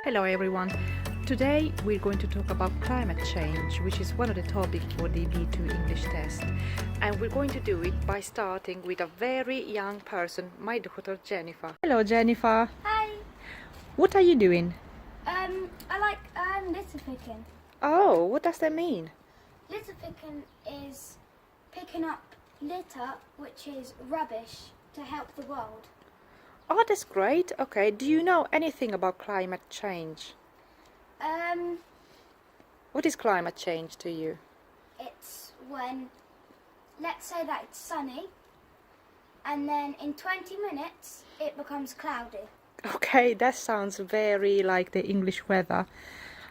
Hello everyone. Today we're going to talk about climate change, which is one of the topics for the B2 English test. And we're going to do it by starting with a very young person, my daughter Jennifer. Hello Jennifer. Hi. What are you doing? I like litter picking. Oh, what does that mean? Litter picking is picking up litter, which is rubbish, to help the world. Oh, that's great. Okay, do you know anything about climate change? What is climate change to you? It's when, let's say that it's sunny, and then in 20 minutes it becomes cloudy. Okay, that sounds very like the English weather.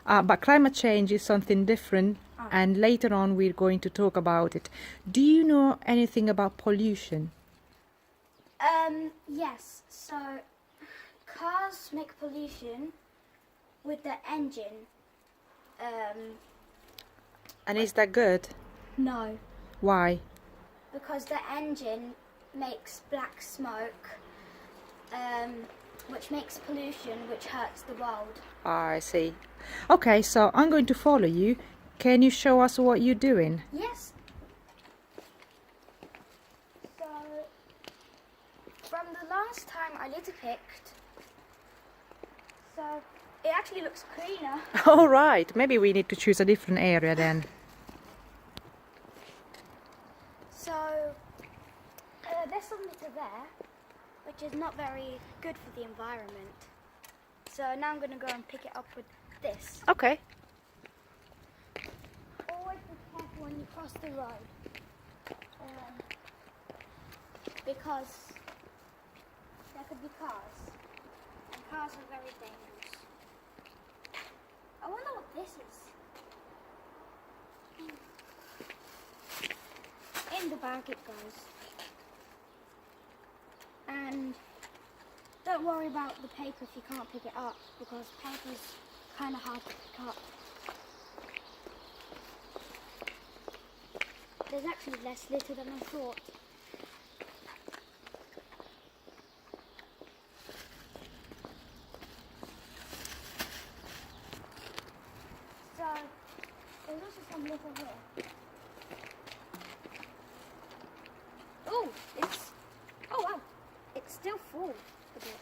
But climate change is something different, and later on we're going to talk about it. Do you know anything about pollution? Yes. So cars make pollution with the engine. And is that good? No. Why? Because the engine makes black smoke, which makes pollution, which hurts the world. I see. Okay, so I'm going to follow you. Can you show us what you're doing? Yes. So, from the last time I litter picked, so it actually looks cleaner. All right, maybe we need to choose a different area then. So, there's some litter there, which is not very good for the environment. So now I'm going to go and pick it up with this. Okay. Always be careful when you cross the road, because there could be cars, and cars are very dangerous. I wonder what this is. In the bag it goes. And don't worry about the paper if you can't pick it up, because paper's kind of hard to pick up. There's actually less litter than I thought. So, there's also some litter here. Oh, wow, it's still full a bit.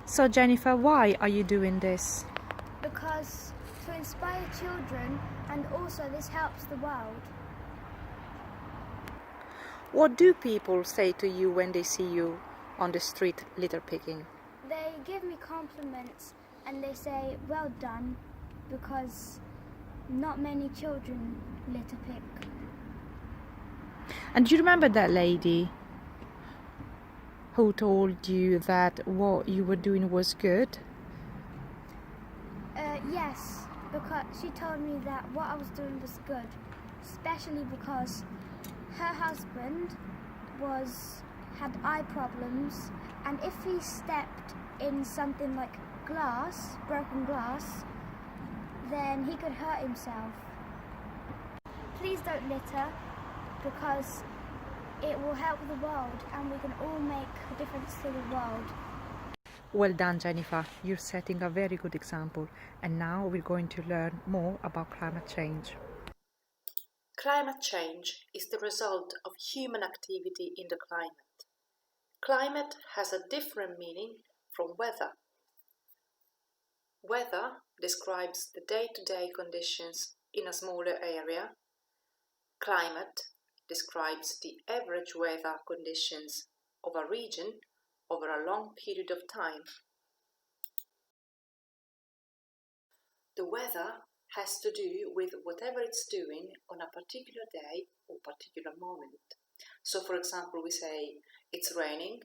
So Jennifer, why are you doing this? Because to inspire children, and also this helps the world. What do people say to you when they see you on the street litter picking? They give me compliments and they say, well done, because not many children litter pick. And do you remember that lady who told you that what you were doing was good? Yes, because she told me that what I was doing was good, especially because her husband had eye problems, and if he stepped in something like glass, broken glass, then he could hurt himself. Please don't litter, because it will help the world and we can all make a difference to the world. Well done, Jennifer. You're setting a very good example. And now we're going to learn more about climate change. Climate change is the result of human activity in the climate. Climate has a different meaning from weather. Weather describes the day-to-day conditions in a smaller area. Climate describes the average weather conditions of a region over a long period of time. The weather has to do with whatever it's doing on a particular day or particular moment. So, for example, we say it's raining,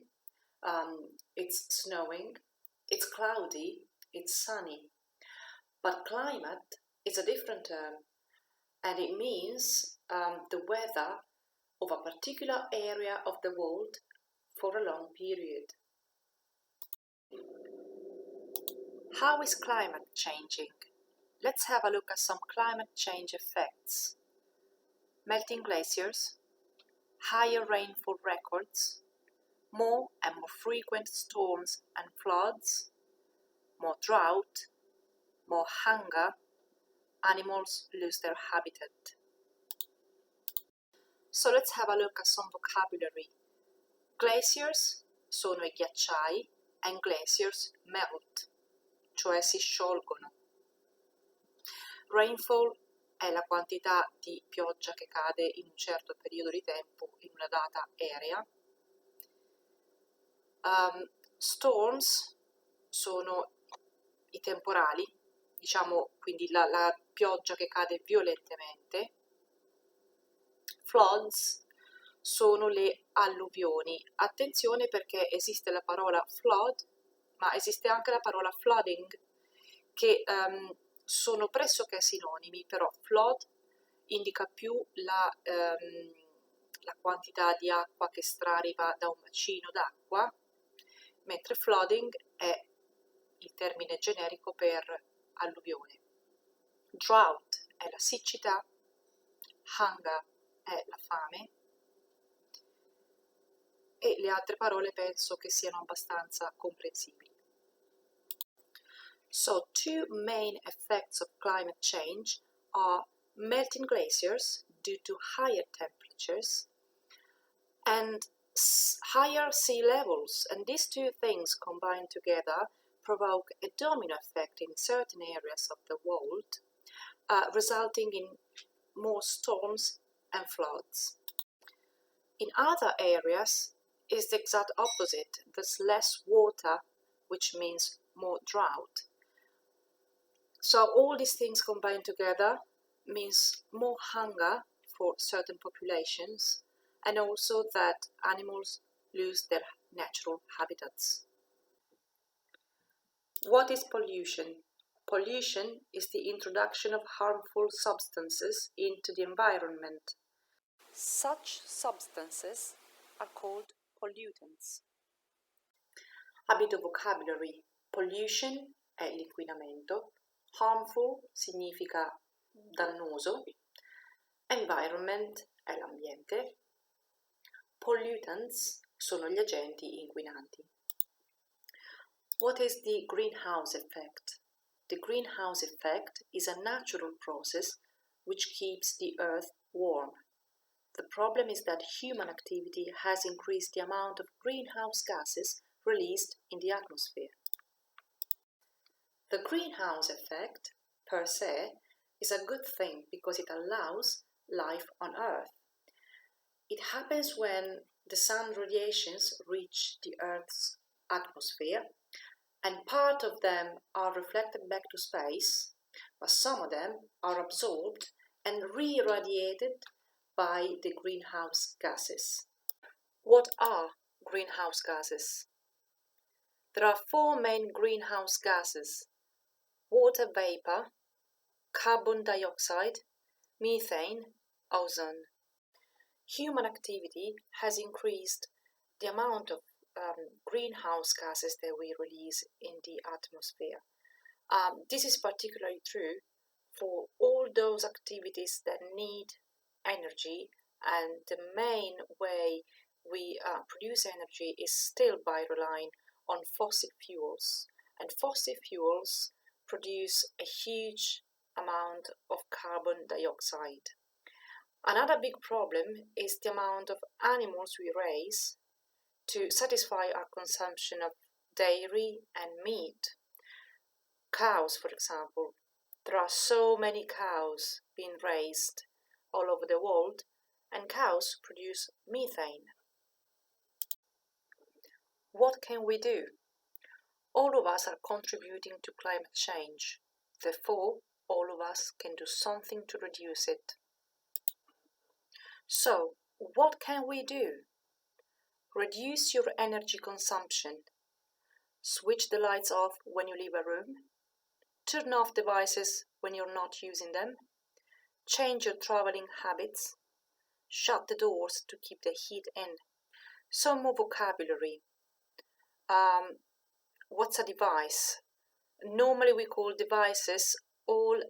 it's snowing, it's cloudy, it's sunny. But climate is a different term, and it means the weather of a particular area of the world for a long period. How is climate changing? Let's have a look at some climate change effects. Melting glaciers, higher rainfall records, more and more frequent storms and floods, more drought, more hunger, animals lose their habitat. So let's have a look at some vocabulary. Glaciers sono i ghiacciai and glaciers melt, cioè si sciolgono. Rainfall è la quantità di pioggia che cade in un certo periodo di tempo in una data aerea. Storms sono i temporali, diciamo quindi la pioggia che cade violentemente. Floods sono le alluvioni. Attenzione perché esiste la parola flood, ma esiste anche la parola flooding, che sono pressoché sinonimi, però flood indica più la quantità di acqua che straripa da un bacino d'acqua, mentre flooding è il termine generico per alluvione. Drought è la siccità, hunger è la fame, e le altre parole penso che siano abbastanza comprensibili. So, two main effects of climate change are melting glaciers due to higher temperatures and higher sea levels, and these two things combined together provoke a domino effect in certain areas of the world, resulting in more storms and floods. In other areas, is the exact opposite. There's less water, which means more drought. So all these things combined together means more hunger for certain populations, and also that animals lose their natural habitats. What is pollution? Pollution is the introduction of harmful substances into the environment. Such substances are called pollutants. Abito vocabulary. Pollution è l'inquinamento, harmful significa dannoso, environment è l'ambiente, pollutants sono gli agenti inquinanti. What is the greenhouse effect? The greenhouse effect is a natural process which keeps the earth warm. The problem is that human activity has increased the amount of greenhouse gases released in the atmosphere. The greenhouse effect, per se, is a good thing because it allows life on Earth. It happens when the sun radiations reach the Earth's atmosphere, and part of them are reflected back to space, but some of them are absorbed and re-irradiated by the greenhouse gases. What are greenhouse gases? There are four main greenhouse gases: water vapor, carbon dioxide, methane, ozone. Human activity has increased the amount of greenhouse gases that we release in the atmosphere. This is particularly true for all those activities that need energy, and the main way we produce energy is still by relying on fossil fuels, and fossil fuels produce a huge amount of carbon dioxide. Another big problem is the amount of animals we raise to satisfy our consumption of dairy and meat. Cows, for example. There are so many cows being raised all over the world, and cows produce methane. What can we do? All of us are contributing to climate change. Therefore, all of us can do something to reduce it. So, what can we do? Reduce your energy consumption. Switch the lights off when you leave a room. Turn off devices when you're not using them. Change your traveling habits. Shut the doors to keep the heat in. Some more vocabulary. What's a device? Normally we call devices all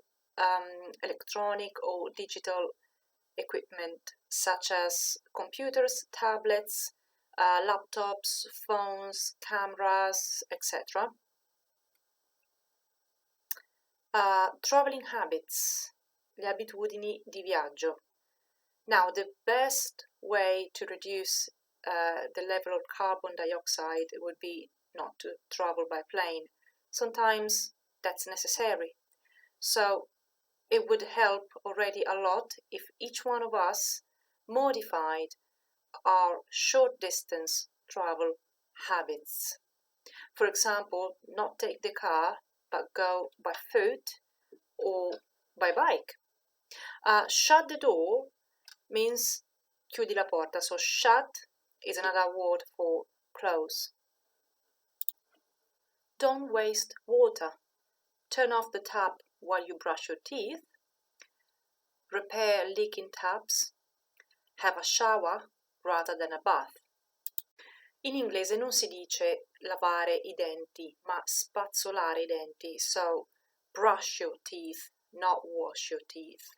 electronic or digital equipment such as computers, tablets, laptops, phones, cameras, etc. Traveling habits, le abitudini di viaggio. Now, the best way to reduce the level of carbon dioxide would be not to travel by plane. Sometimes that's necessary. So it would help already a lot if each one of us modified our short distance travel habits. For example, not take the car, but go by foot or by bike. Shut the door means chiudi la porta, so shut is another word for close. Don't waste water. Turn off the tap while you brush your teeth. Repair leaking taps. Have a shower rather than a bath. In inglese non si dice lavare i denti, ma spazzolare i denti. So, brush your teeth, not wash your teeth.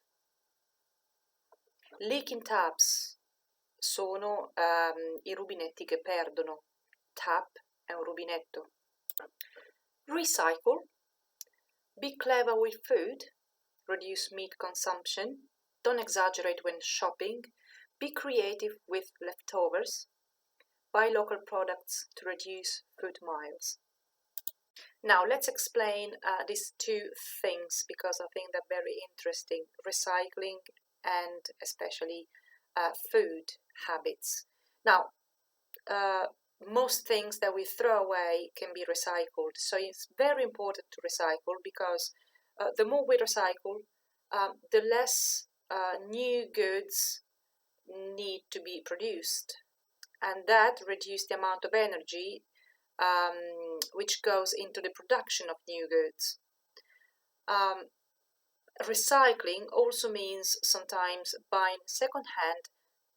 Leaking taps sono i rubinetti che perdono. Tap è un rubinetto. Recycle. Be clever with food. Reduce meat consumption. Don't exaggerate when shopping. Be creative with leftovers. Buy local products to reduce food miles. Now let's explain these two things because I think they're very interesting. Recycling and especially food habits. Now, most things that we throw away can be recycled. So it's very important to recycle because the more we recycle, the less new goods need to be produced. And that reduces the amount of energy which goes into the production of new goods. Recycling also means sometimes buying second-hand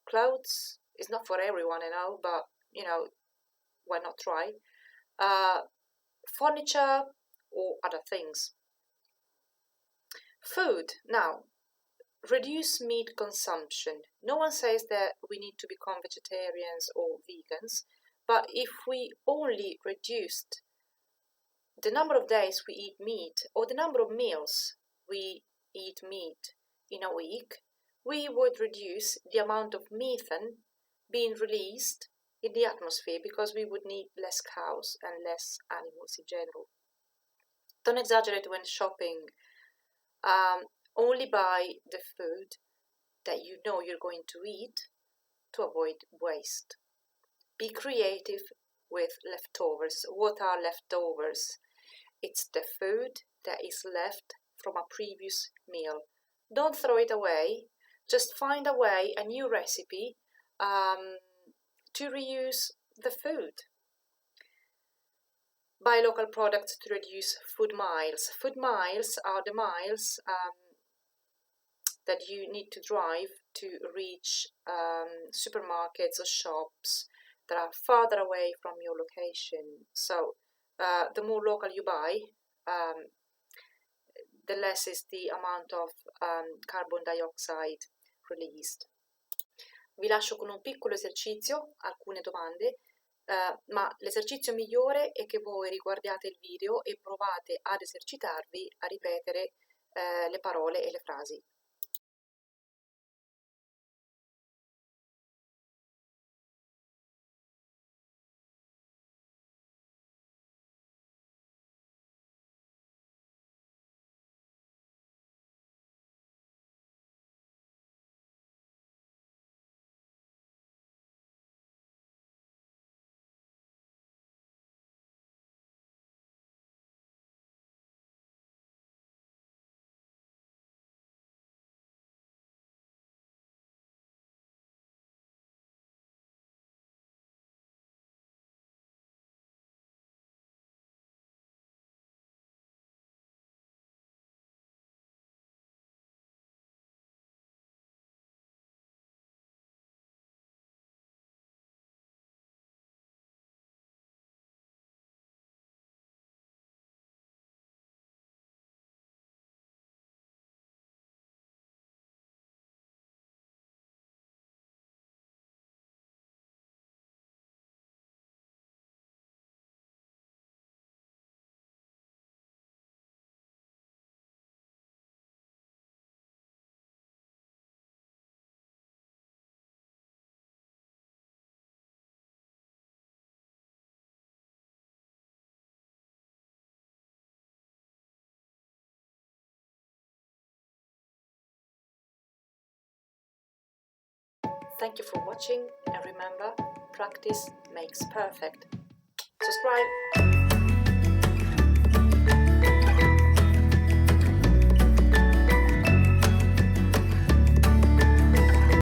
clothes. It's not for everyone, but why not try? Furniture or other things. Food. Now, reduce meat consumption. No one says that we need to become vegetarians or vegans, but if we only reduced the number of days we eat meat or the number of meals we eat meat in a week, we would reduce the amount of methane being released in the atmosphere because we would need less cows and less animals in general. Don't exaggerate when shopping. Only buy the food that you know you're going to eat to avoid waste. Be creative with leftovers. What are leftovers? It's the food that is left from a previous meal. Don't throw it away. Just find a way, a new recipe to reuse the food. Buy local products to reduce food miles. Food miles are the miles that you need to drive to reach supermarkets or shops that are farther away from your location. So the more local you buy, the less is the amount of carbon dioxide released. Vi lascio con un piccolo esercizio, alcune domande, ma l'esercizio migliore è che voi riguardiate il video e provate ad esercitarvi a ripetere le parole e le frasi. Thank you for watching, and remember, practice makes perfect. Subscribe!